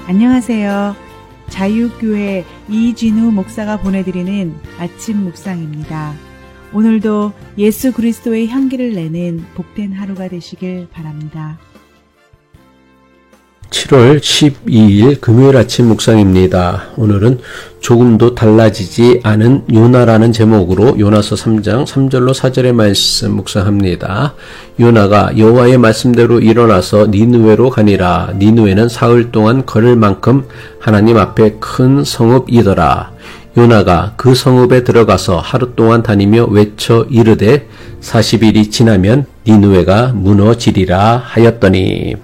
안녕하세요. 자유교회 이진우 목사가 보내드리는 아침 묵상입니다. 오늘도 예수 그리스도의 향기를 내는 복된 하루가 되시길 바랍니다. 7월 12일 금요일 아침 묵상입니다. 오늘은 조금도 달라지지 않은 요나라는 제목으로 요나서 3장 3절로 4절의 말씀 묵상합니다. 요나가 여호와의 말씀대로 일어나서 니느웨로 가니라. 니느웨는 사흘 동안 걸을 만큼 하나님 앞에 큰 성읍이더라. 요나가 그 성읍에 들어가서 하루 동안 다니며 외쳐 이르되 40일이 지나면 니느웨가 무너지리라 하였더니,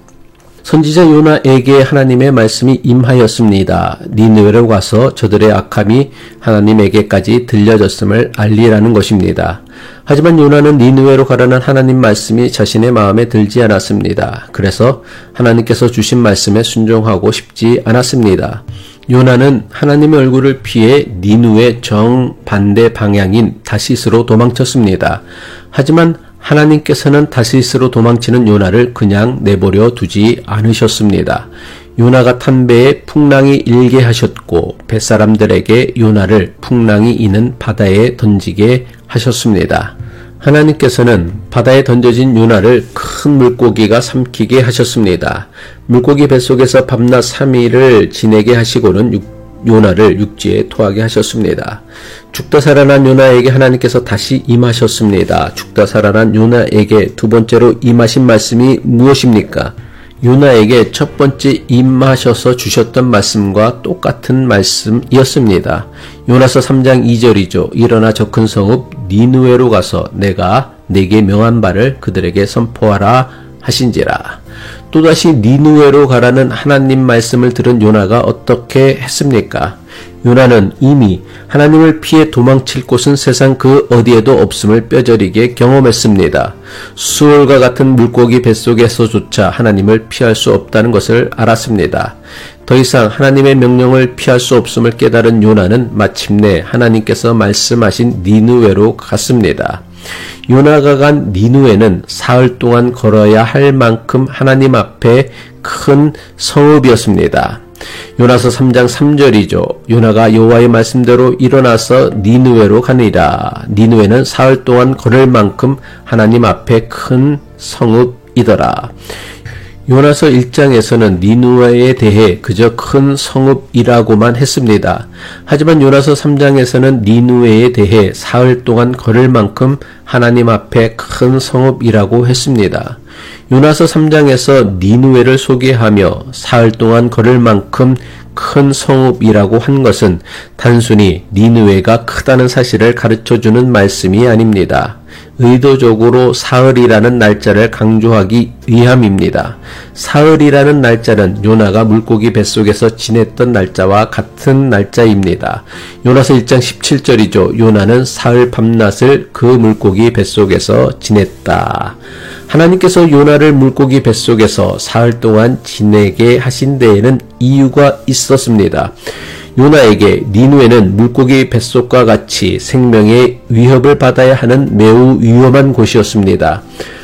선지자 요나에게 하나님의 말씀이 임하였습니다. 니느웨로 가서 저들의 악함이 하나님에게까지 들려졌음을 알리라는 것입니다. 하지만 요나는 니느웨로 가라는 하나님 말씀이 자신의 마음에 들지 않았습니다. 그래서 하나님께서 주신 말씀에 순종하고 싶지 않았습니다. 요나는 하나님의 얼굴을 피해 니느웨 정반대 방향인 다시스로 도망쳤습니다. 하지만 하나님께서는 다시스로 도망치는 요나를 그냥 내버려 두지 않으셨습니다. 요나가 탄 배에 풍랑이 일게 하셨고 뱃사람들에게 요나를 풍랑이 이는 바다에 던지게 하셨습니다. 하나님께서는 바다에 던져진 요나를 큰 물고기가 삼키게 하셨습니다. 물고기 뱃속에서 밤낮 3일을 지내게 하시고는 요나를 육지에 토하게 하셨습니다. 죽다 살아난 요나에게 하나님께서 다시 임하셨습니다. 죽다 살아난 요나에게 두 번째로 임하신 말씀이 무엇입니까? 요나에게 첫 번째 임하셔서 주셨던 말씀과 똑같은 말씀이었습니다. 요나서 3장 2절이죠. 일어나 저 큰 성읍 니느웨로 가서 내가 네게 명한 바를 그들에게 선포하라 하신지라. 또다시 니느웨로 가라는 하나님 말씀을 들은 요나가 어떻게 했습니까? 요나는 이미 하나님을 피해 도망칠 곳은 세상 그 어디에도 없음을 뼈저리게 경험했습니다. 수월과 같은 물고기 뱃속에서조차 하나님을 피할 수 없다는 것을 알았습니다. 더 이상 하나님의 명령을 피할 수 없음을 깨달은 요나는 마침내 하나님께서 말씀하신 니느웨로 갔습니다. 요나가 간 니느웨는 사흘 동안 걸어야 할 만큼 하나님 앞에 큰 성읍이었습니다. 요나서 3장 3절이죠. 요나가 여호와의 말씀대로 일어나서 니느웨로 가니라. 니느웨는 사흘 동안 걸을 만큼 하나님 앞에 큰 성읍이더라. 요나서 1장에서는 니느웨에 대해 그저 큰 성읍이라고만 했습니다. 하지만 요나서 3장에서는 니느웨에 대해 사흘 동안 걸을 만큼 하나님 앞에 큰 성읍이라고 했습니다. 요나서 3장에서 니느웨를 소개하며 사흘 동안 걸을 만큼 큰 성읍이라고 한 것은 단순히 니느웨가 크다는 사실을 가르쳐주는 말씀이 아닙니다. 의도적으로 사흘이라는 날짜를 강조하기 위함입니다. 사흘이라는 날짜는 요나가 물고기 뱃속에서 지냈던 날짜와 같은 날짜입니다. 요나서 1장 17절이죠. 요나는 사흘 밤낮을 그 물고기 뱃속에서 지냈다. 하나님께서 요나를 물고기 뱃속에서 사흘 동안 지내게 하신 데에는 이유가 있었습니다. 요나에게 니느웨는 물고기 뱃속과 같이 생명의 위협을 받아야 하는 매우 위험한 곳이었습니다.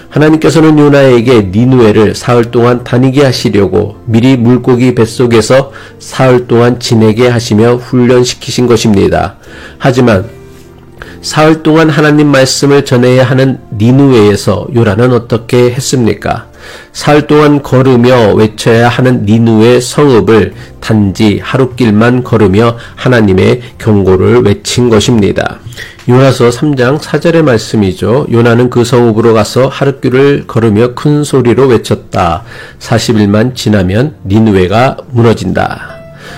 하나님께서는 요나에게 니느웨를 사흘 동안 다니게 하시려고 미리 물고기 뱃속에서 사흘 동안 지내게 하시며 훈련시키신 것입니다. 하지만 사흘 동안 하나님 말씀을 전해야 하는 니느웨에서 요나는 어떻게 했습니까? 사흘 동안 걸으며 외쳐야 하는 니느웨 성읍을 단지 하루길만 걸으며 하나님의 경고를 외친 것입니다. 요나서 3장 4절의 말씀이죠. 요나는 그 성읍으로 가서 하루길을 걸으며 큰 소리로 외쳤다. 40일만 지나면 니느웨가 무너진다.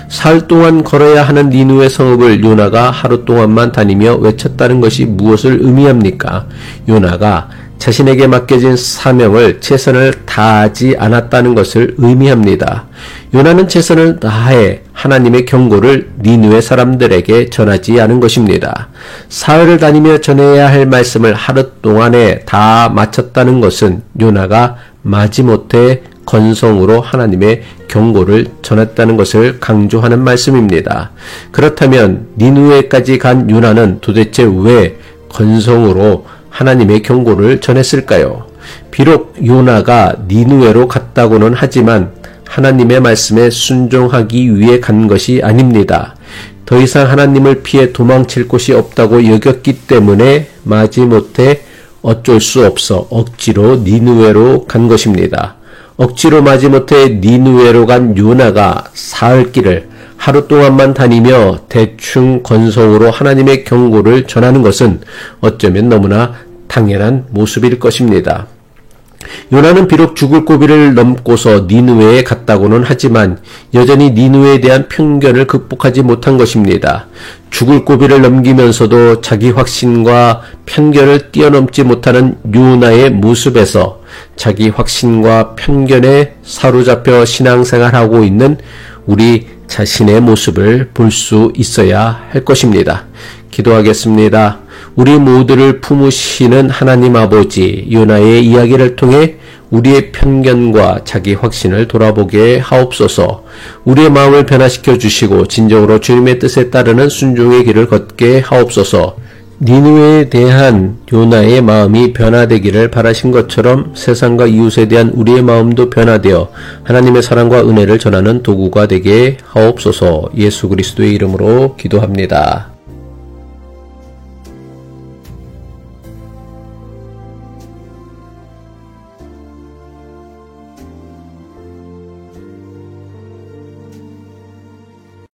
사흘 동안 걸어야 하는 니느웨 성읍을 요나가 하루 동안만 다니며 외쳤다는 것이 무엇을 의미합니까? 요나가 자신에게 맡겨진 사명을 최선을 다하지 않았다는 것을 의미합니다. 요나는 최선을 다해 하나님의 경고를 니느웨 사람들에게 전하지 않은 것입니다. 사흘을 다니며 전해야 할 말씀을 하루 동안에 다 마쳤다는 것은 요나가 마지못해 건성으로 하나님의 경고를 전했다는 것을 강조하는 말씀입니다. 그렇다면 니느웨까지 간 요나는 도대체 왜 건성으로 하나님의 경고를 전했을까요? 비록 요나가 니느웨로 갔다고는 하지만 하나님의 말씀에 순종하기 위해 간 것이 아닙니다. 더 이상 하나님을 피해 도망칠 곳이 없다고 여겼기 때문에 마지못해 어쩔 수 없어 억지로 니느웨로 간 것입니다. 억지로 마지못해 니느웨로 간 요나가 사흘 길을 하루 동안만 다니며 대충 건성으로 하나님의 경고를 전하는 것은 어쩌면 너무나 당연한 모습일 것입니다. 요나는 비록 죽을 고비를 넘고서 니느웨에 갔다고는 하지만 여전히 니느웨에 대한 편견을 극복하지 못한 것입니다. 죽을 고비를 넘기면서도 자기 확신과 편견을 뛰어넘지 못하는 요나의 모습에서 자기 확신과 편견에 사로잡혀 신앙생활하고 있는 우리 자신의 모습을 볼 수 있어야 할 것입니다. 기도하겠습니다. 우리 모두를 품으시는 하나님 아버지, 요나의 이야기를 통해 우리의 편견과 자기 확신을 돌아보게 하옵소서. 우리의 마음을 변화시켜 주시고 진정으로 주님의 뜻에 따르는 순종의 길을 걷게 하옵소서. 니느웨에 대한 요나의 마음이 변화되기를 바라신 것처럼 세상과 이웃에 대한 우리의 마음도 변화되어 하나님의 사랑과 은혜를 전하는 도구가 되게 하옵소서. 예수 그리스도의 이름으로 기도합니다.